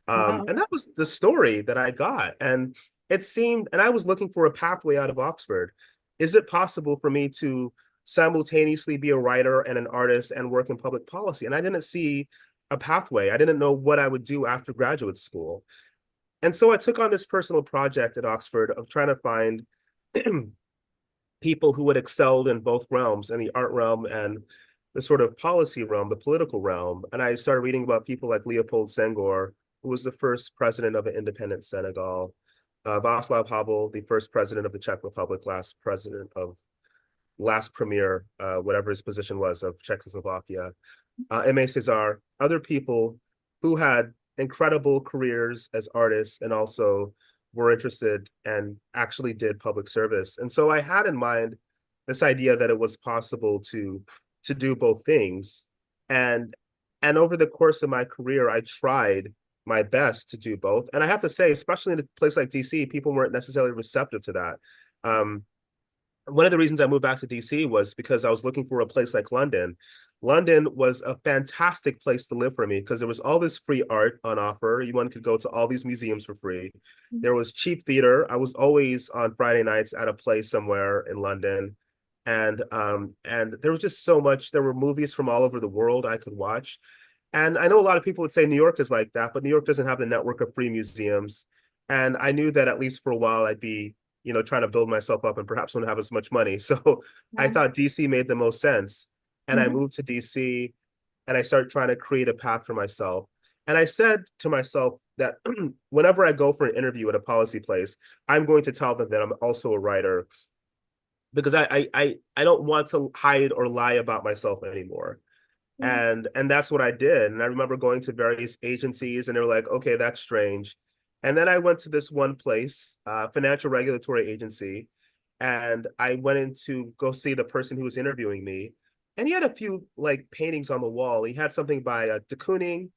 B: Wow.
C: And that was the story that I got. And I was looking for a pathway out of Oxford. Is it possible for me to simultaneously be a writer and an artist and work in public policy? And I didn't see a pathway. I didn't know what I would do after graduate school. And so I took on this personal project at Oxford of trying to find people who had excelled in both realms, in the art realm and the sort of policy realm, the political realm. And I started reading about people like Leopold Senghor, who was the first president of an independent Senegal, Václav Havel, the first president of the Czech Republic, last premier, whatever his position was, of Czechoslovakia, Aimé Césaire, other people who had incredible careers as artists and also were interested and actually did public service. And so I had in mind this idea that it was possible to to do both things. And over the course of my career, I tried my best to do both. And I have to say, especially in a place like DC, people weren't necessarily receptive to that. One of the reasons I moved back to DC was because I was looking for a place like London. London was a fantastic place to live for me because there was all this free art on offer. One could go to all these museums for free. There was cheap theater. I was always on Friday nights at a place somewhere in London. And there was just so much. There were movies from all over the world I could watch. And I know a lot of people would say New York is like that, but New York doesn't have the network of free museums. And I knew that at least for a while I'd be, trying to build myself up and perhaps wouldn't have as much money. So I thought DC made the most sense. And I moved to DC and I started trying to create a path for myself. And I said to myself that whenever I go for an interview at a policy place, I'm going to tell them that I'm also a writer because I don't want to hide or lie about myself anymore. And that's what I did. And I remember going to various agencies and they were like, okay, that's strange. And then I went to this one place, financial regulatory agency, and I went in to go see the person who was interviewing me. And he had a few like paintings on the wall. He had something by de Kooning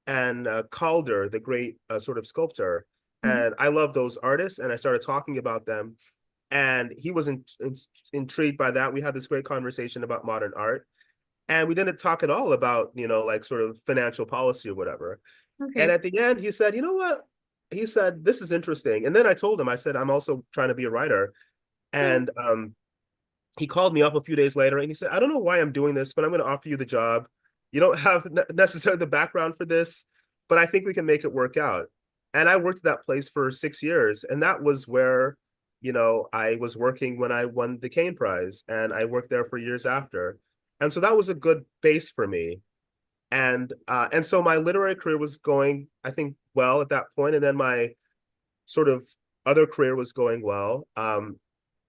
C: and Calder, the great sort of sculptor. And I love those artists. And I started talking about them. And he was intrigued by that. We had this great conversation about modern art. And we didn't talk at all about, like sort of financial policy or whatever.
B: Okay.
C: And at the end, he said, you know what? He said, this is interesting. And then I told him, I said, I'm also trying to be a writer. And he called me up a few days later and he said, I don't know why I'm doing this, but I'm going to offer you the job. You don't have necessarily the background for this, but I think we can make it work out. And I worked at that place for 6 years. And that was where, I was working when I won the Kane Prize. And I worked there for years after. And so that was a good base for me. And so my literary career was going, I think, well at that point. And then my sort of other career was going well.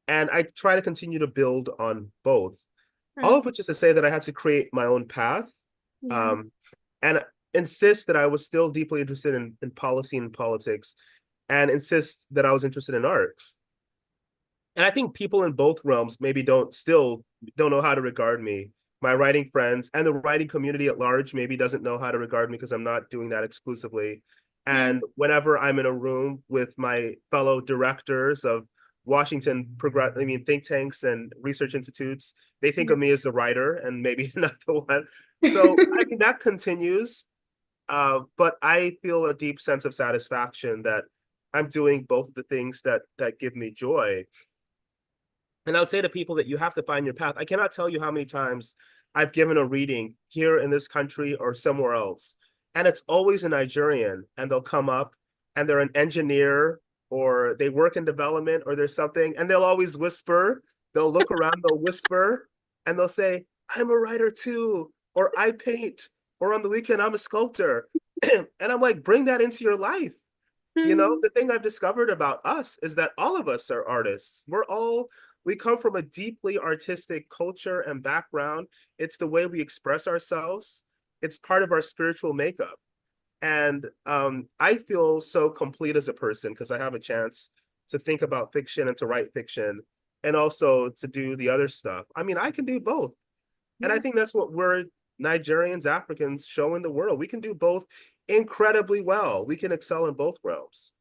C: And I try to continue to build on both. All of which is to say that I had to create my own path. And insist that I was still deeply interested in policy and politics, and insist that I was interested in art. And I think people in both realms maybe don't know how to regard me. My writing friends and the writing community at large maybe doesn't know how to regard me because I'm not doing that exclusively. And whenever I'm in a room with my fellow directors of Washington think tanks and research institutes, they think of me as the writer and maybe not the one. So I mean that continues. But I feel a deep sense of satisfaction that I'm doing both the things that give me joy. And I would say to people that you have to find your path. I cannot tell you how many times I've given a reading here in this country or somewhere else, and it's always a Nigerian, and they'll come up and they're an engineer or they work in development or there's something, and they'll always whisper, they'll look around, they'll whisper, and they'll say, I'm a writer too, or I paint, or on the weekend, I'm a sculptor. And I'm like, bring that into your life. The thing I've discovered about us is that all of us are artists. We come from a deeply artistic culture and background. It's the way we express ourselves. It's part of our spiritual makeup. And I feel so complete as a person because I have a chance to think about fiction and to write fiction and also to do the other stuff. I mean, I can do both. And I think that's what we're Nigerians, Africans show in the world. We can do both incredibly well. We can excel in both realms.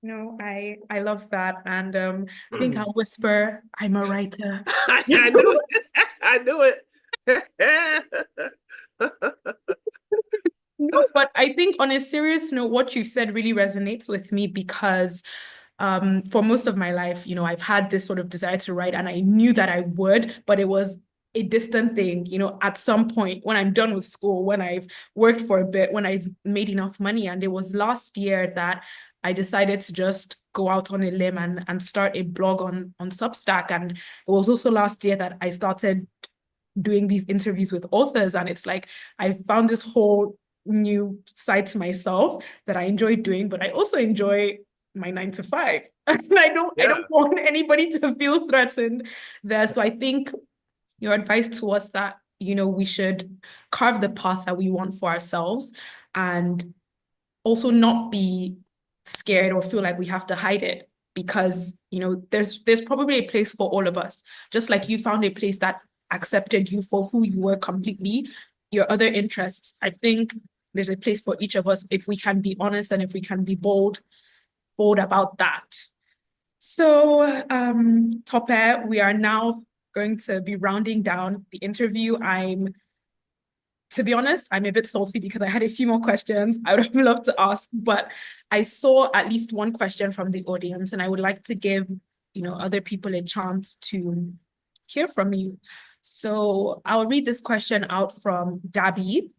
B: No, I love that. And I think I'll whisper, I'm a writer.
C: I knew it. I knew it.
B: No, but I think on a serious note, what you said really resonates with me because for most of my life, I've had this sort of desire to write and I knew that I would, but it was a distant thing, at some point when I'm done with school, when I've worked for a bit, when I've made enough money. And it was last year that I decided to just go out on a limb and start a blog on Substack. And it was also last year that I started doing these interviews with authors. And it's like, I found this whole new side to myself that I enjoy doing, but I also enjoy my 9 to 5. And I don't want anybody to feel threatened there. So I think your advice to us that, we should carve the path that we want for ourselves and also not be scared or feel like we have to hide it because, there's probably a place for all of us. Just like you found a place that accepted you for who you were completely, your other interests. I think there's a place for each of us if we can be honest and if we can be bold about that. So, Tope, we are now going to be rounding down the interview. To be honest, I'm a bit salty because I had a few more questions I would have loved to ask, but I saw at least one question from the audience, and I would like to give, other people a chance to hear from you. So I'll read this question out from Dabi.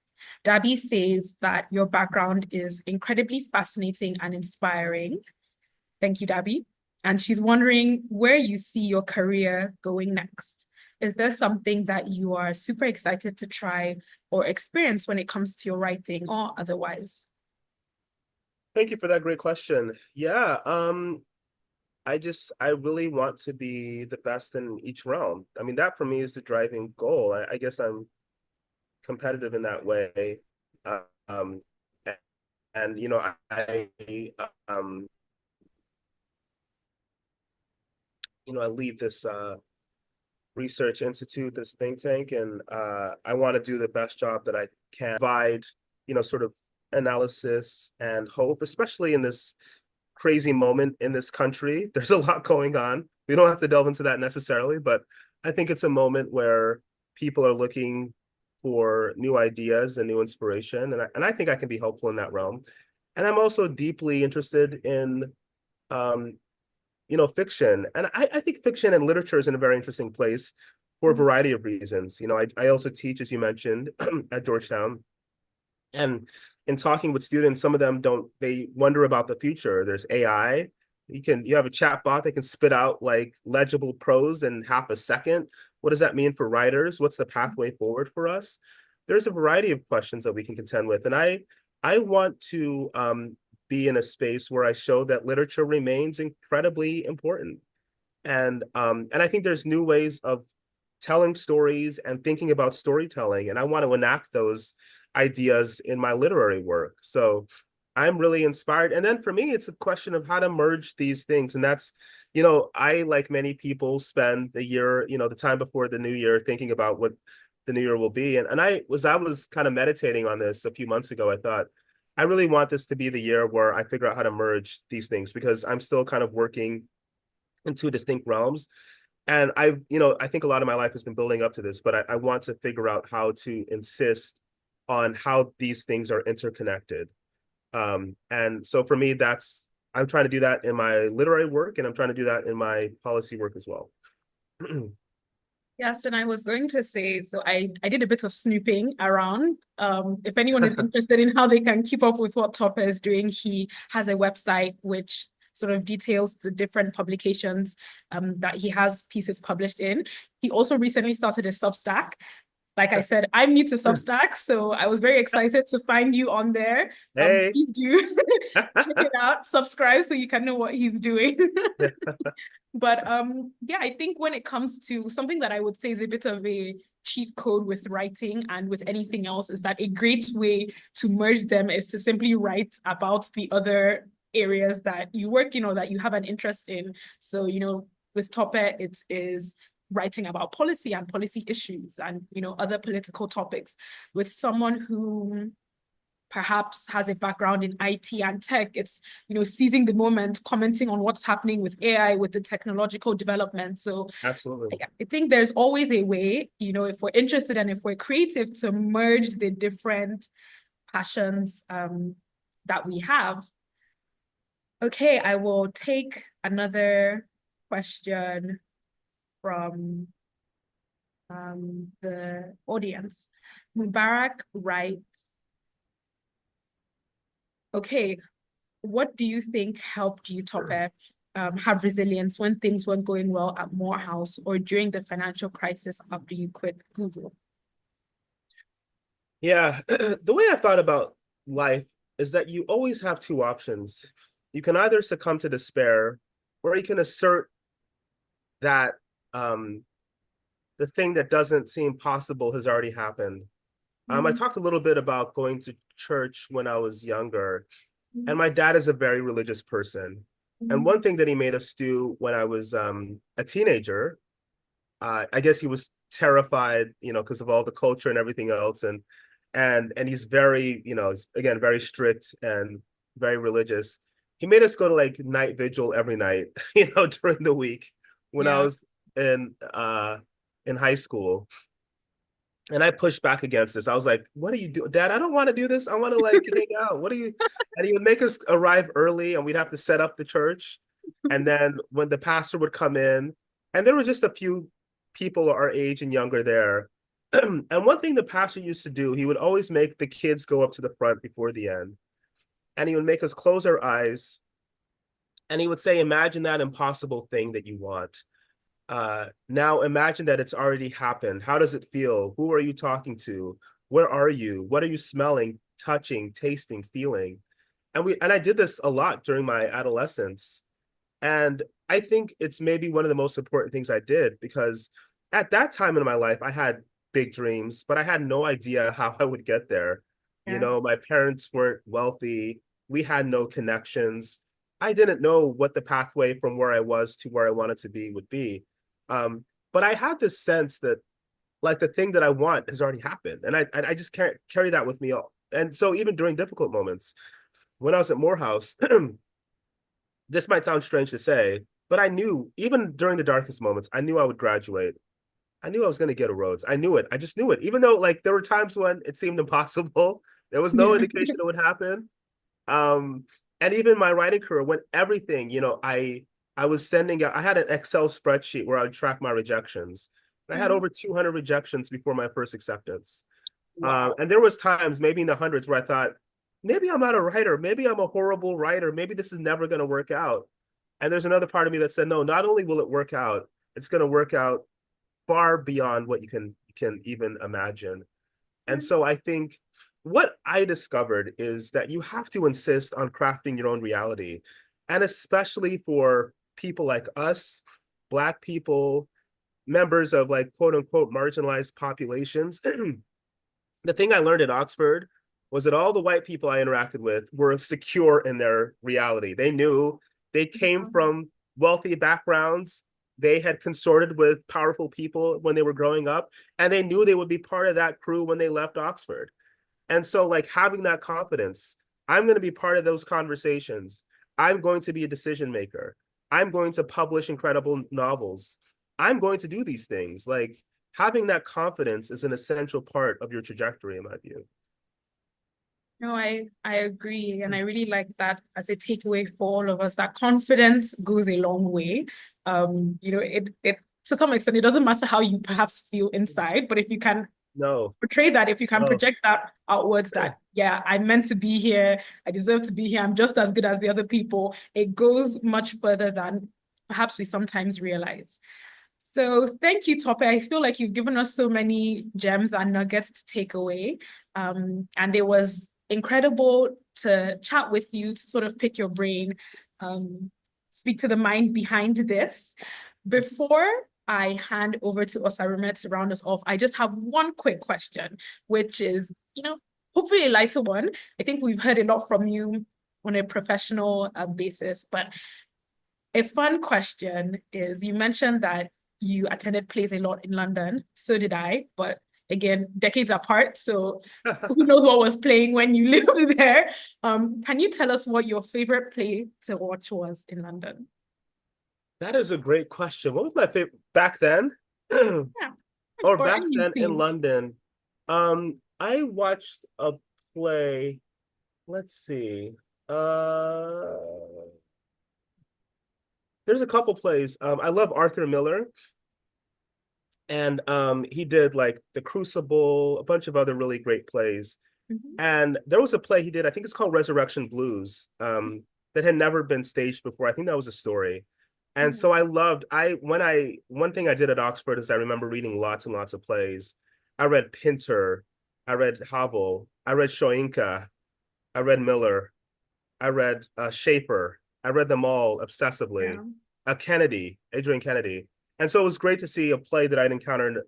B: Dabi says that your background is incredibly fascinating and inspiring. Thank you, Dabi. And she's wondering where you see your career going next. Is there something that you are super excited to try or experience when it comes to your writing or otherwise?
C: Thank you for that great question. Yeah, I really want to be the best in each realm. I mean, that for me is the driving goal. I guess I'm competitive in that way. Um, and I lead this research institute, this think tank, and I want to do the best job that I can, provide, sort of analysis and hope, especially in this crazy moment in this country. There's a lot going on. We don't have to delve into that necessarily, but I think it's a moment where people are looking for new ideas and new inspiration, and I think I can be helpful in that realm. And I'm also deeply interested in fiction. And I think fiction and literature is in a very interesting place for a variety of reasons. I also teach, as you mentioned, at Georgetown. And in talking with students, some of them they wonder about the future. There's AI. You have a chat bot that can spit out like legible prose in half a second. What does that mean for writers? What's the pathway forward for us? There's a variety of questions that we can contend with. And I want to be in a space where I show that literature remains incredibly important. And I think there's new ways of telling stories and thinking about storytelling. And I want to enact those ideas in my literary work. So I'm really inspired. And then for me, it's a question of how to merge these things. And that's, I, like many people, spend the year, the time before the new year thinking about what the new year will be. And I was kind of meditating on this a few months ago. I thought, I really want this to be the year where I figure out how to merge these things, because I'm still kind of working in two distinct realms. And I think a lot of my life has been building up to this, but I want to figure out how to insist on how these things are interconnected. And so for me, I'm trying to do that in my literary work, and I'm trying to do that in my policy work as well.
B: Yes, and I was going to say, so I did a bit of snooping around. If anyone is interested in how they can keep up with what Tope is doing, he has a website which sort of details the different publications that he has pieces published in. He also recently started a Substack. Like I said, I'm new to Substack, so I was very excited to find you on there.
C: Hey.
B: Please do check it out, subscribe so you can know what he's doing. But yeah, I think when it comes to something that I would say is a bit of a cheat code with writing and with anything else, is that a great way to merge them is to simply write about the other areas that you work, that you have an interest in. So, with Tope, it is writing about policy and policy issues and, other political topics. With someone who perhaps has a background in IT and tech, it's, seizing the moment, commenting on what's happening with AI, with the technological development. So
C: Absolutely.
B: I think there's always a way, if we're interested and if we're creative, to merge the different passions that we have. Okay, I will take another question from the audience. Mubarak writes, okay, what do you think helped you, Tope, have resilience when things weren't going well at Morehouse or during the financial crisis after you quit Google?
C: Yeah, the way I've thought about life is that you always have two options. You can either succumb to despair, or you can assert that the thing that doesn't seem possible has already happened. I talked a little bit about going to church when I was younger, and my dad is a very religious person. And one thing that he made us do when I was a teenager, I guess he was terrified, because of all the culture and everything else. And he's very, again, very strict and very religious. He made us go to like night vigil every night, during the week when I
B: Yeah.
C: was in high school. And I pushed back against this. I was like, what are you doing, Dad? I don't want to do this. I want to like hang out. What are you? And he would make us arrive early and we'd have to set up the church. And then when the pastor would come in, and there were just a few people our age and younger there. And one thing the pastor used to do, he would always make the kids go up to the front before the end. And he would make us close our eyes. And he would say, imagine that impossible thing that you want. Now imagine that it's already happened. How does it feel? Who are you talking to? Where are you? What are you smelling, touching, tasting, feeling? And I did this a lot during my adolescence. And I think it's maybe one of the most important things I did, because at that time in my life, I had big dreams, but I had no idea how I would get there.
B: Yeah.
C: My parents weren't wealthy. We had no connections. I didn't know what the pathway from where I was to where I wanted to be would be. But I had this sense that like the thing that I want has already happened. And I just can't carry that with me all. And so even during difficult moments, when I was at Morehouse, this might sound strange to say, but I knew even during the darkest moments, I knew I would graduate. I knew I was going to get a Rhodes. I knew it. I just knew it. Even though like there were times when it seemed impossible, there was no
B: Yeah.
C: indication it would happen. Um, and even my writing career, when everything, I was sending out, I had an Excel spreadsheet where I would track my rejections. And I had
B: Mhm.
C: over 200 rejections before my first acceptance.
B: Wow.
C: And there was times, maybe in the hundreds, where I thought, maybe I'm not a writer. Maybe I'm a horrible writer. Maybe this is never going to work out. And there's another part of me that said, no, not only will it work out, it's going to work out far beyond what you can even imagine. And so I think what I discovered is that you have to insist on crafting your own reality. And especially for people like us, Black people, members of like quote unquote marginalized populations. The thing I learned at Oxford was that all the white people I interacted with were secure in their reality. They knew they came from wealthy backgrounds. They had consorted with powerful people when they were growing up, and they knew they would be part of that crew when they left Oxford. And so, like, having that confidence, I'm going to be part of those conversations. I'm going to be a decision maker. I'm going to publish incredible novels. I'm going to do these things. Like, having that confidence is an essential part of your trajectory, in my view.
B: No, I agree. And I really like that as a takeaway for all of us, that confidence goes a long way. It to some extent, it doesn't matter how you perhaps feel inside, but if you can
C: No,
B: portray that, if you can
C: no.
B: project that outwards, that, yeah, I'm meant to be here, I deserve to be here, I'm just as good as the other people, it goes much further than perhaps we sometimes realize. So thank you, Tope. I feel like you've given us so many gems and nuggets to take away. And it was incredible to chat with you, to sort of pick your brain, speak to the mind behind this. Before I hand over to Osarime to round us off, I just have one quick question, which is, hopefully a lighter one. I think we've heard a lot from you on a professional basis, but a fun question is, you mentioned that you attended plays a lot in London. So did I, but again, decades apart. So who knows what was playing when you lived there? Can you tell us what your favorite play to watch was in London?
C: That is a great question. What was my favorite back then?
B: Yeah,
C: Or
B: or
C: back
B: any
C: then in
B: scene.
C: London? I watched a play. Let's see. Uh, there's a couple plays. I love Arthur Miller, and he did like The Crucible, a bunch of other really great plays.
B: Mhm.
C: And there was a play he did, I think it's called Resurrection Blues, that had never been staged before. I think that was a story. And so I loved, one thing I did at Oxford is I remember reading lots and lots of plays. I read Pinter, I read Havel, I read Shoinka, I read Miller, I read Schaefer. I read them all obsessively.
B: Yeah.
C: Kennedy, Adrian Kennedy. And so it was great to see a play that I'd encountered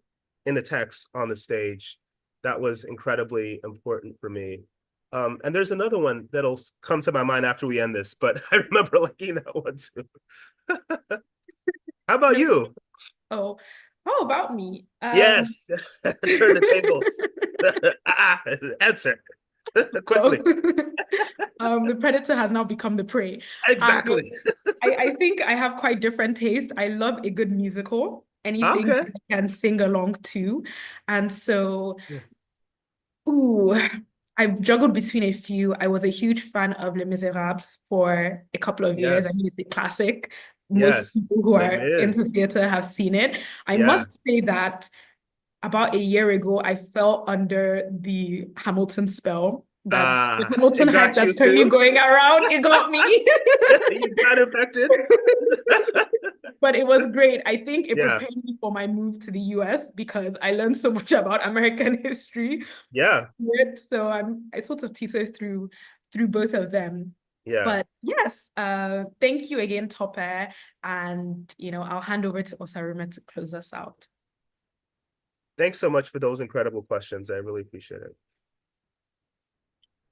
C: in the text on the stage. That was incredibly important for me. And there's another one that'll come to my mind after we end this, but I remember liking that one too. How about
B: No.
C: you?
B: Oh, How about me?
C: Yes. Turn the tables. Answer quickly.
B: The predator has now become the prey.
C: Exactly.
B: I think I have quite different taste. I love a good musical, anything
C: Okay.
B: I can sing along to. And so, ooh, I've juggled between a few. I was a huge fan of Les Miserables for a couple of years. I mean,
C: Yes.
B: it's a classic. Most
C: Yes.
B: people who
C: Les
B: are into
C: Mis.
B: theater have seen it. I
C: Yeah.
B: must say that about a year ago, I fell under the Hamilton spell. That's the
C: It
B: Hamilton hype
C: got you
B: that's currently
C: too.
B: going around. It got me.
C: You got infected.
B: But it was great. I think it
C: Yeah.
B: prepared me for my move to the US because I learned so much about American history.
C: Yeah.
B: So I sort of teeter through both of them.
C: Yeah.
B: But yes, thank you again, Tope. And I'll hand over to Osaruma to close us out.
C: Thanks so much for those incredible questions. I really appreciate it.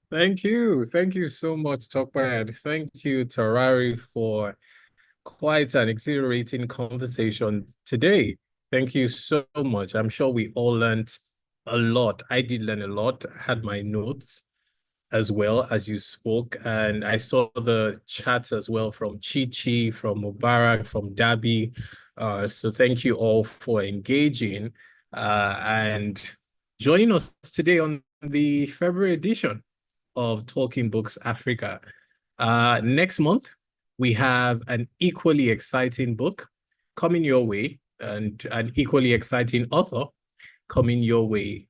A: Thank you. Thank you so much, Tope, and thank you, Tarari, for quite an exhilarating conversation today. Thank you so much. I'm sure we all learned a lot. I did learn a lot. I had my notes as well as you spoke, and I saw the chats as well from Chi, from Mubarak, from Dabi. So thank you all for engaging and joining us today on the February edition of Talking Books Africa. Next month, we have an equally exciting book coming your way and an equally exciting author coming your way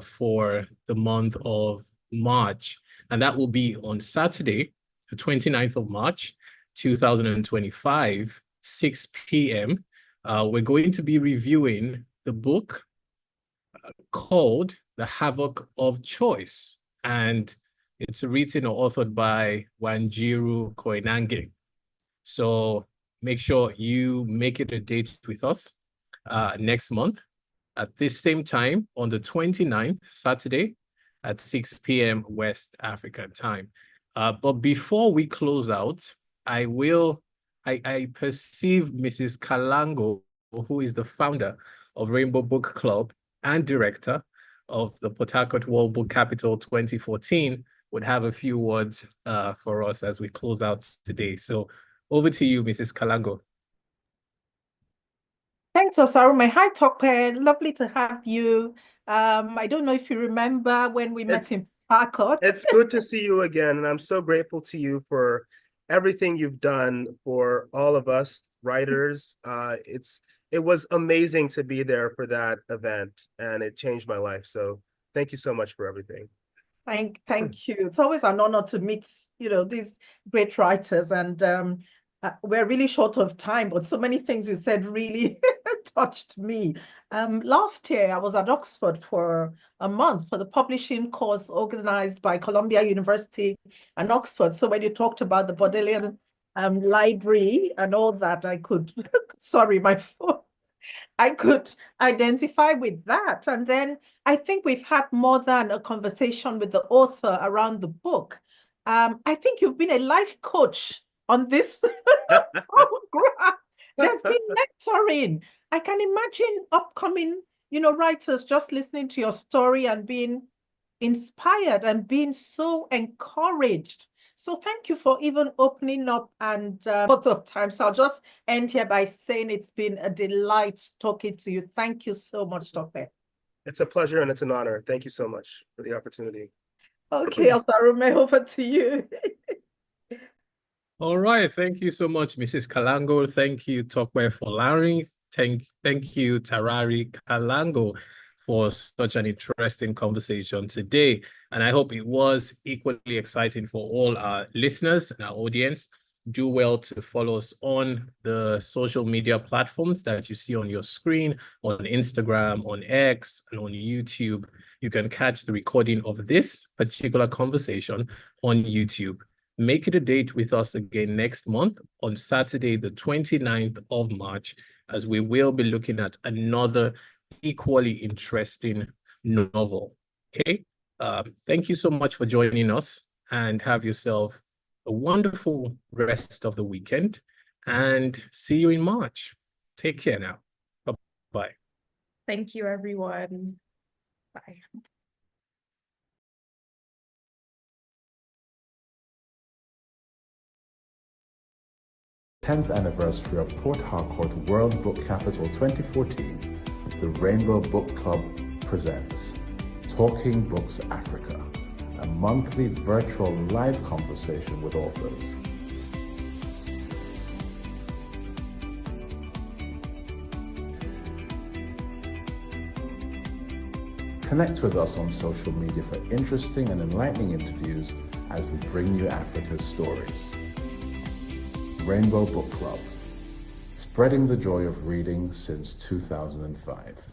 A: for the month of March. And that will be on Saturday, the 29th of March, 2025, 6 p.m. We're going to be reviewing the book called The Havoc of Choice. And it's written or authored by Wanjiru Koinange. So make sure you make it a date with us next month at this same time on the 29th, Saturday at 6 p.m. West African time. But before we close out, I perceive Mrs. Kalango, who is the founder of Rainbow Book Club and director of the Port Harcourt World Book Capital 2014, would have a few words for us as we close out today. So over to you, Mrs. Kalango.
D: Thanks, Osaruma. Hi, Tope. Lovely to have you. I don't know if you remember when we met in Harcourt.
C: It's good to see you again, and I'm so grateful to you for everything you've done for all of us writers. It was amazing to be there for that event, and it changed my life. So thank you so much for everything.
D: Thank you. It's always an honor to meet, these great writers, and we're really short of time, but so many things you said really touched me. Last year, I was at Oxford for a month for the publishing course organized by Columbia University and Oxford. So when you talked about the Bodleian library and all that, I could, sorry, my phone. I could identify with that. And then I think we've had more than a conversation with the author around the book. I think you've been a life coach on this program. There's been mentoring. I can imagine upcoming, writers just listening to your story and being inspired and being so encouraged. So thank you for even opening up and a lot of time. So I'll just end here by saying it's been a delight talking to you. Thank you so much, Tope.
C: It's a pleasure and it's an honor. Thank you so much for the opportunity.
D: Okay, Osaruma, over to you.
A: All right. Thank you so much, Mrs. Kalango. Thank you, Tope Folarin. Thank you, Tarari Kalango, for such an interesting conversation today. And I hope it was equally exciting for all our listeners and our audience. Do well to follow us on the social media platforms that you see on your screen, on Instagram, on X, and on YouTube. You can catch the recording of this particular conversation on YouTube. Make it a date with us again next month on Saturday, the 29th of March, as we will be looking at another equally interesting novel. Okay. Thank you so much for joining us, and have yourself a wonderful rest of the weekend, and see you in March. Take care now. Bye-bye.
B: Thank you, everyone. Bye.
E: 10th anniversary of Port Harcourt World Book Capital 2014, the Rainbow Book Club presents Talking Books Africa, a monthly virtual live conversation with authors. Connect with us on social media for interesting and enlightening interviews as we bring you Africa's stories. Rainbow Book Club, spreading the joy of reading since 2005.